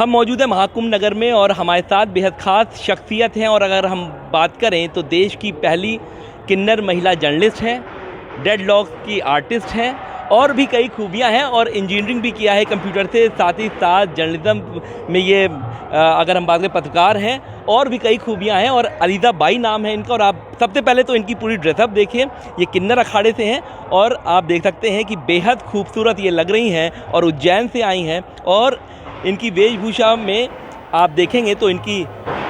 हम मौजूद हैं महाकुंभ नगर में और हमारे साथ बेहद ख़ास शख्सियत हैं। और अगर हम बात करें तो देश की पहली किन्नर महिला जर्नलिस्ट हैं, डेडलॉक्स की आर्टिस्ट हैं और भी कई खूबियां हैं। और इंजीनियरिंग भी किया है कंप्यूटर से, साथ ही साथ जर्नलिज्म में ये अगर हम बात करें पत्रकार हैं और भी कई खूबियां हैं। और अलीज़ा बाई नाम है इनका। और आप सबसे पहले तो इनकी पूरी ड्रेसअप देखिए, ये किन्नर अखाड़े से हैं और आप देख सकते हैं कि बेहद खूबसूरत ये लग रही हैं और उज्जैन से आई हैं। और इनकी वेशभूषा में आप देखेंगे तो इनकी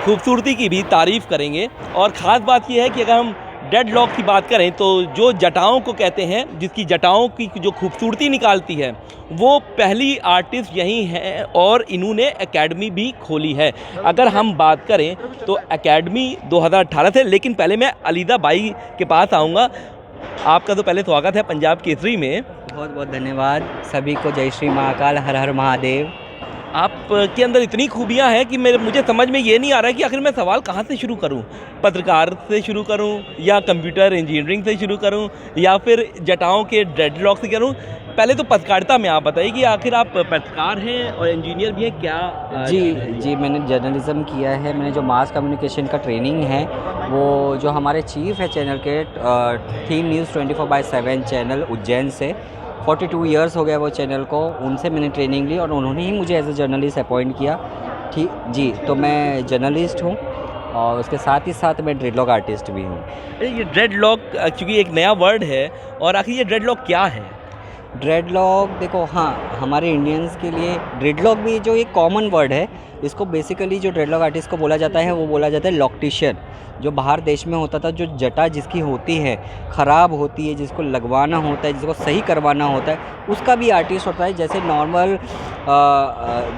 खूबसूरती की भी तारीफ़ करेंगे। और ख़ास बात यह है कि अगर हम डेडलॉक की बात करें तो जो जटाओं को कहते हैं, जिसकी जटाओं की जो खूबसूरती निकालती है, वो पहली आर्टिस्ट यही हैं और इन्होंने एकेडमी भी खोली है। अगर हम बात करें तो एकेडमी 2018 से, लेकिन पहले मैं अलीज़ा बाई के पास आऊँगा। आपका तो पहले स्वागत है पंजाब केसरी में। बहुत बहुत धन्यवाद सभी को। जय श्री महाकाल, हर हर महादेव। आपके अंदर इतनी खूबियां हैं कि मुझे समझ में ये नहीं आ रहा है कि आखिर मैं सवाल कहाँ से शुरू करूं। पत्रकार से शुरू करूं या कंप्यूटर इंजीनियरिंग से शुरू करूं या फिर जटाओं के डेडलॉक से करूं। पहले तो पत्रकारिता में आप बताइए कि आखिर आप पत्रकार हैं और इंजीनियर भी हैं क्या? जी, मैंने जर्नलिज़्म किया है। मैंने जो मास कम्युनिकेशन का ट्रेनिंग है वो जो हमारे चीफ़ है चैनल के थीम न्यूज़ 24/7 चैनल उज्जैन से 42 इयर्स हो गया वो चैनल को, उनसे मैंने ट्रेनिंग ली और उन्होंने ही मुझे एज ए जर्नलिस्ट अपॉइंट किया। ठीक जी, तो मैं जर्नलिस्ट हूँ और उसके साथ ही साथ मैं ड्रेडलॉक आर्टिस्ट भी हूँ। ये ड्रेडलॉक एक्चुअली एक नया वर्ड है और आखिर ये ड्रेडलॉक क्या है? ड्रेडलॉक देखो, हाँ, हमारे इंडियंस के लिए ड्रेडलॉक भी जो एक कॉमन वर्ड है, इसको बेसिकली जो ड्रेडलॉक आर्टिस्ट को बोला जाता है वो बोला जाता है लॉक्टिशियन। जो बाहर देश में होता था, जो जटा जिसकी होती है, ख़राब होती है, जिसको लगवाना होता है, जिसको सही करवाना होता है, उसका भी आर्टिस्ट होता है। जैसे नॉर्मल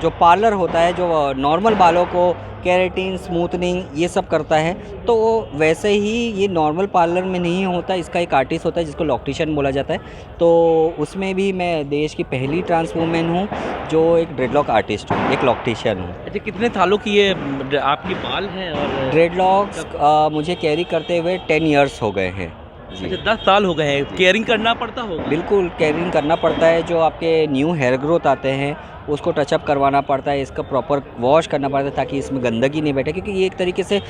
जो पार्लर होता है, जो नॉर्मल बालों को केराटिन, स्मूथनिंग ये सब करता है, तो वैसे ही ये नॉर्मल पार्लर में नहीं होता, इसका एक आर्टिस्ट होता है जिसको लॉक्टिशियन बोला जाता है। तो उसमें भी मैं देश की पहली ट्रांस वूमेन हूँ जो एक ड्रेडलॉक आर्टिस्ट हूँ, एक लॉक्टिशियन हूँ। अच्छा, कितने सालों की ये आपकी बाल हैं? और ड्रेडलॉक्स मुझे कैरी करते हुए 10 इयर्स हो गए हैं जी। अच्छा, 10 साल हो गए हैं। केयरिंग करना पड़ता होगा? बिल्कुल केयरिंग करना पड़ता है। जो आपके न्यू हेयर ग्रोथ आते हैं उसको टचअप करवाना पड़ता है, इसका प्रॉपर वॉश करना पड़ता है ताकि इसमें गंदगी नहीं बैठे, क्योंकि ये एक तरीके से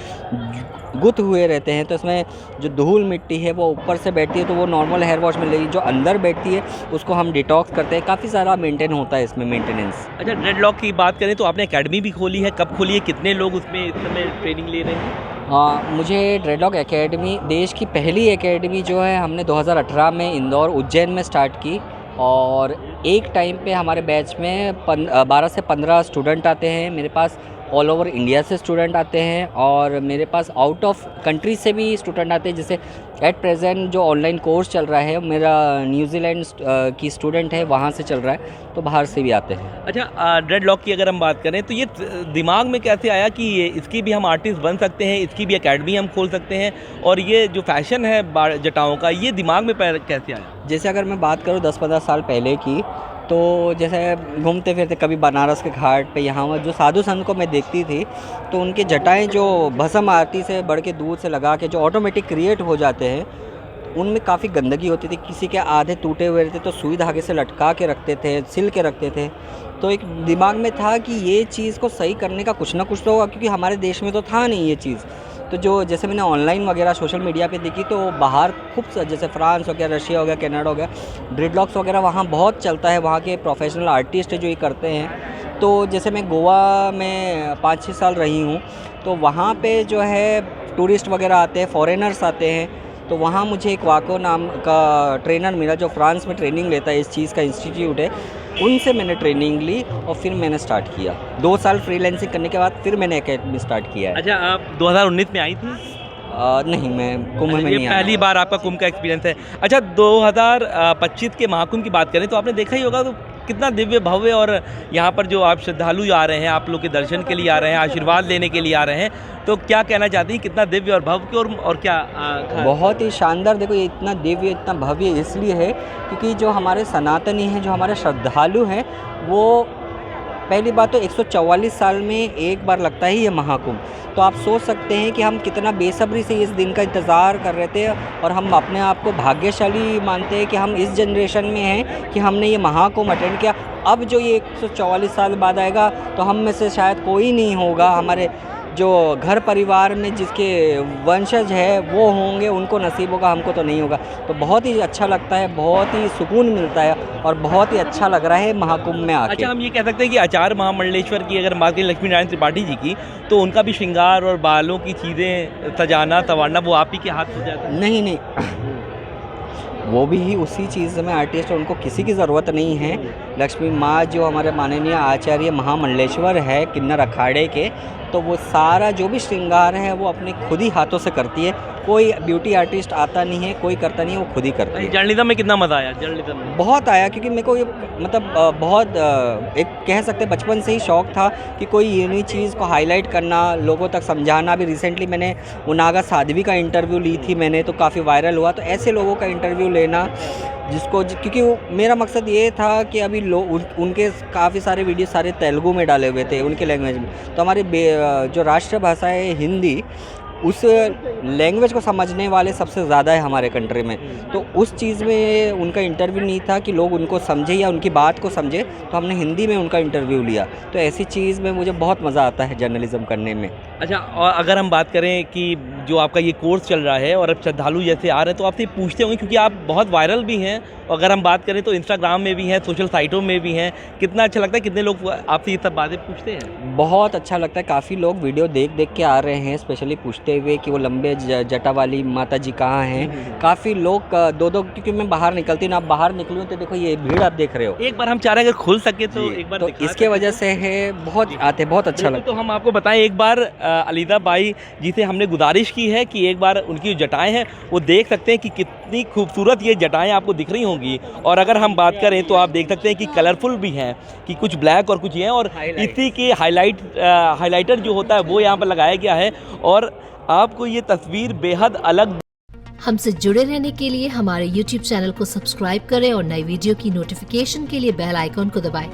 गुथ हुए रहते हैं। तो इसमें जो धूल मिट्टी है वो ऊपर से बैठती है, तो वो नॉर्मल हेयर वॉश में लेगी, जो अंदर बैठती है उसको हम डिटॉक्स करते हैं। काफ़ी सारा मेंटेन होता है इसमें, मेंटेनेंस। अच्छा, ड्रेडलॉक की बात करें तो आपने एकेडमी भी खोली है, कब खोली है, कितने लोग उसमें इस समय ट्रेनिंग ले रहे हैं? मुझे ड्रेडलॉक एकेडमी, देश की पहली एकेडमी जो है, हमने 2018 में इंदौर उज्जैन में स्टार्ट की। और एक टाइम पे हमारे बैच में 12 से 15 स्टूडेंट आते हैं। मेरे पास ऑल ओवर इंडिया से स्टूडेंट आते हैं और मेरे पास आउट ऑफ कंट्री से भी स्टूडेंट आते हैं। जैसे एट प्रेजेंट जो ऑनलाइन कोर्स चल रहा है मेरा न्यूजीलैंड की स्टूडेंट है, वहाँ से चल रहा है, तो बाहर से भी आते हैं। अच्छा, ड्रेडलॉक की अगर हम बात करें तो ये दिमाग में कैसे आया कि इसकी भी हम आर्टिस्ट बन सकते हैं, इसकी भी एकेडमी हम खोल सकते हैं, और ये जो फैशन है जटाओं का, ये दिमाग में कैसे आया? जैसे अगर मैं बात करूँ 10-15 साल पहले की, तो जैसे घूमते फिरते कभी बनारस के घाट पे, यहाँ जो साधु संत को मैं देखती थी, तो उनके जटाएं जो भस्म आरती से बढ़ के दूध से लगा के जो ऑटोमेटिक क्रिएट हो जाते हैं, उनमें काफ़ी गंदगी होती थी। किसी के आधे टूटे हुए रहते तो सुई धागे से लटका के रखते थे, सिल के रखते थे। तो एक दिमाग में था कि ये चीज़ को सही करने का कुछ ना कुछ तो होगा, क्योंकि हमारे देश में तो था नहीं ये चीज़। तो जो जैसे मैंने ऑनलाइन वगैरह सोशल मीडिया पे देखी, तो बाहर खूब जैसे फ्रांस हो गया, रशिया हो गया, कनाडा हो गया, ड्रेडलॉक्स वगैरह वहाँ बहुत चलता है। वहाँ के प्रोफेशनल आर्टिस्ट है जो ये करते हैं। तो जैसे मैं गोवा में 5-6 साल रही हूँ, तो वहाँ पे जो है टूरिस्ट वगैरह आते हैं, फॉरेनर्स आते हैं। तो वहाँ मुझे एक वाको नाम का ट्रेनर मिला जो फ्रांस में ट्रेनिंग लेता है, इस चीज़ का इंस्टीट्यूट है, उनसे मैंने ट्रेनिंग ली और फिर मैंने स्टार्ट किया। 2 साल फ्रीलांसिंग करने के बाद फिर मैंने एकेडमी स्टार्ट किया है। अच्छा, आप 2019 में आई थी? नहीं, मैं कुंभ में नहीं आया। पहली बार आपका कुंभ का एक्सपीरियंस है। अच्छा, 2025 के महाकुंभ की बात करें तो आपने देखा ही होगा तो कितना दिव्य भव्य, और यहाँ पर जो आप श्रद्धालु आ रहे हैं, आप लोग के दर्शन के लिए आ रहे हैं, आशीर्वाद लेने के लिए आ रहे हैं, तो क्या कहना चाहती हैं? कितना दिव्य और भव्य और क्या बहुत ही शानदार। देखो, ये इतना दिव्य, इतना भव्य इसलिए है क्योंकि जो हमारे सनातनी हैं, जो हमारे श्रद्धालु हैं, वो पहली बात तो 144 साल में एक बार लगता है ये महाकुंभ, तो आप सोच सकते हैं कि हम कितना बेसब्री से इस दिन का इंतज़ार कर रहे थे और हम अपने आप को भाग्यशाली मानते हैं कि हम इस जनरेशन में हैं कि हमने ये महाकुंभ अटेंड किया। अब जो ये 144 साल बाद आएगा तो हम में से शायद कोई नहीं होगा, हमारे जो घर परिवार में जिसके वंशज है वो होंगे, उनको नसीब होगा, हमको तो नहीं होगा। तो बहुत ही अच्छा लगता है, बहुत ही सुकून मिलता है और बहुत ही अच्छा लग रहा है महाकुंभ में आके। अच्छा, हम ये कह सकते हैं कि आचार्य महामंडलेश्वर की अगर बात करें लक्ष्मी नारायण त्रिपाठी जी की, तो उनका भी श्रृंगार और बालों की चीज़ें सजाना संवारना वो आप ही के हाथ हो जाता है? नहीं नहीं, वो भी ही उसी चीज़ में आर्टिस्ट है, उनको किसी की ज़रूरत नहीं है। लक्ष्मी माँ जो हमारे माननीय आचार्य महामंडलेश्वर है किन्नर अखाड़े के, तो वो सारा जो भी श्रृंगार है वो अपने खुद ही हाथों से करती है। कोई ब्यूटी आर्टिस्ट आता नहीं है, कोई करता नहीं है, वो खुद ही करती है। जर्नलिज्म में कितना मज़ा आया? जर्नलिज्म में बहुत आया, क्योंकि मेरे को ये मतलब बहुत एक कह सकते हैं बचपन से ही शौक़ था कि कोई ये नई चीज़ को हाईलाइट करना, लोगों तक समझाना। अभी रिसेंटली मैंने उनागा साध्वी का इंटरव्यू ली थी मैंने, तो काफ़ी वायरल हुआ। तो ऐसे लोगों का इंटरव्यू लेना जिसको क्योंकि मेरा मकसद ये था कि अभी उनके काफ़ी सारे वीडियो सारे तेलुगु में डाले हुए थे, उनके लैंग्वेज में। तो हमारी जो राष्ट्रभाषा है हिंदी, उस लैंग्वेज को समझने वाले सबसे ज़्यादा है हमारे कंट्री में। तो उस चीज़ में उनका इंटरव्यू नहीं था कि लोग उनको समझे या उनकी बात को समझे, तो हमने हिंदी में उनका इंटरव्यू लिया। तो ऐसी चीज़ में मुझे बहुत मज़ा आता है जर्नलिज़्म करने में। अच्छा, और अगर हम बात करें कि जो आपका ये कोर्स चल रहा है और अब श्रद्धालु जैसे आ रहे हैं तो आपसे पूछते होंगे, क्योंकि आप बहुत वायरल भी हैं, और अगर हम बात करें तो इंस्टाग्राम में भी हैं, सोशल साइटों में भी हैं, कितना अच्छा लगता है, कितने लोग आपसे ये सब बातें पूछते हैं? बहुत अच्छा लगता है, काफ़ी लोग वीडियो देख देख के आ रहे हैं, स्पेशली पूछते हुए कि वो लंबे जटा वाली माता जी कहाँ हैं। काफ़ी लोग दो क्योंकि मैं बाहर निकलती हूँ ना, आप बाहर निकली हूँ तो देखो ये भीड़ आप देख रहे हो। एक बार हम चाह रहे हैं अगर खुल सके तो एक बार तो इसके वजह से है, बहुत आते, बहुत अच्छा लगता है। तो हम आपको बताएं, एक बार अलीदा बाई जी से हमने गुजारिश की है कि एक बार उनकी जो जटाएं हैं वो देख सकते हैं कि कितनी खूबसूरत ये जटाएं आपको दिख रही होंगी। और अगर हम बात करें तो आप देख सकते हैं कि कलरफुल भी हैं, कि कुछ ब्लैक और कुछ ये हैं, और इसी के हाइलाइटर जो होता है वो यहाँ पर लगाया गया है, और आपको ये तस्वीर बेहद अलग। हमसे जुड़े रहने के लिए हमारे YouTube चैनल को सब्सक्राइब करें और नई वीडियो की नोटिफिकेशन के लिए बेल आइकॉन को दबाएं।